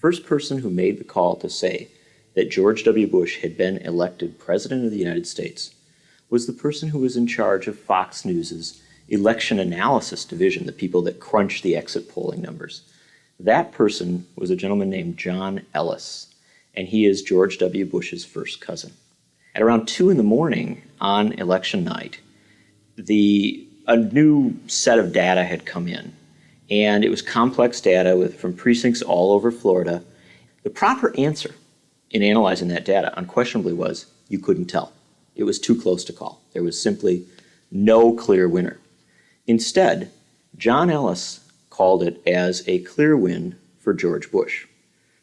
first person who made the call to say that George W. Bush had been elected President of the United States was the person who was in charge of Fox News's election analysis division, the people that crunch the exit polling numbers. That person was a gentleman named John Ellis, and he is George W. Bush's first cousin. At around 2 in the morning on election night, a new set of data had come in, and it was complex data from precincts all over Florida. The proper answer in analyzing that data unquestionably was you couldn't tell. It was too close to call. There was simply no clear winner. Instead, John Ellis called it as a clear win for George Bush.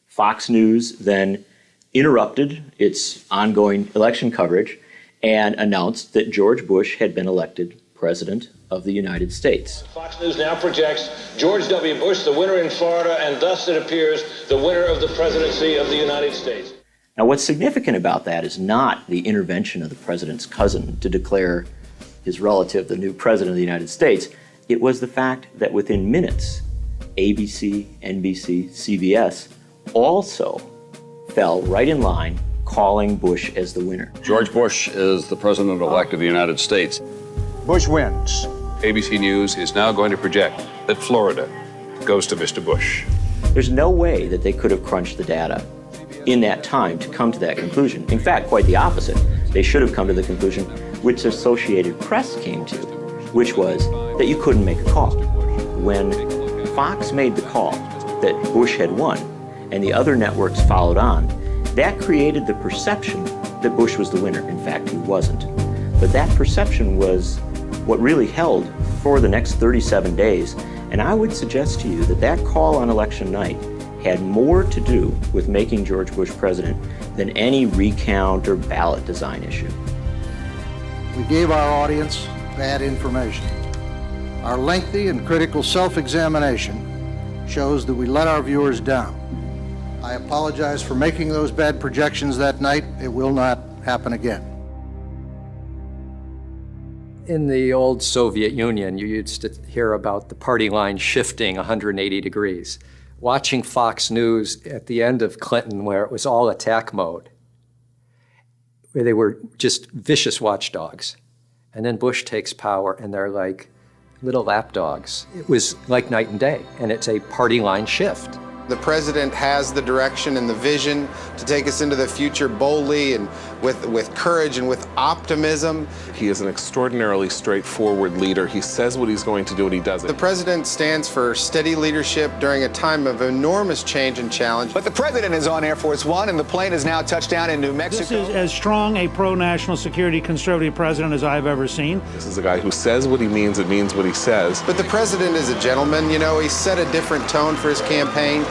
Fox News then interrupted its ongoing election coverage and announced that George Bush had been elected President of the United States. Fox News now projects George W. Bush the winner in Florida, and thus it appears the winner of the presidency of the United States. Now, what's significant about that is not the intervention of the president's cousin to declare his relative the new president of the United States. It was the fact that within minutes, ABC, NBC, CBS also fell right in line, calling Bush as the winner. George Bush is the president-elect of the United States. Bush wins. ABC News is now going to project that Florida goes to Mr. Bush. There's no way that they could have crunched the data in that time to come to that conclusion. In fact, quite the opposite. They should have come to the conclusion which the Associated Press came to, which was that you couldn't make a call. When Fox made the call that Bush had won and the other networks followed on, that created the perception that Bush was the winner. In fact, he wasn't. But that perception was what really held for the next 37 days. And I would suggest to you that that call on election night had more to do with making George Bush president than any recount or ballot design issue. We gave our audience bad information. Our lengthy and critical self-examination shows that we let our viewers down. I apologize for making those bad projections that night. It will not happen again. In the old Soviet Union, you used to hear about the party line shifting 180 degrees. Watching Fox News at the end of Clinton, where it was all attack mode, where they were just vicious watchdogs. And then Bush takes power, and they're like little lapdogs. It was like night and day, and it's a party line shift. The president has the direction and the vision to take us into the future boldly and with courage and with optimism. He is an extraordinarily straightforward leader. He says what he's going to do and he does it. The president stands for steady leadership during a time of enormous change and challenge. But the president is on Air Force One, and the plane has now touched down in New Mexico. This is as strong a pro-national security conservative president as I've ever seen. This is a guy who says what he means and means what he says. But the president is a gentleman. You know, he set a different tone for his campaign.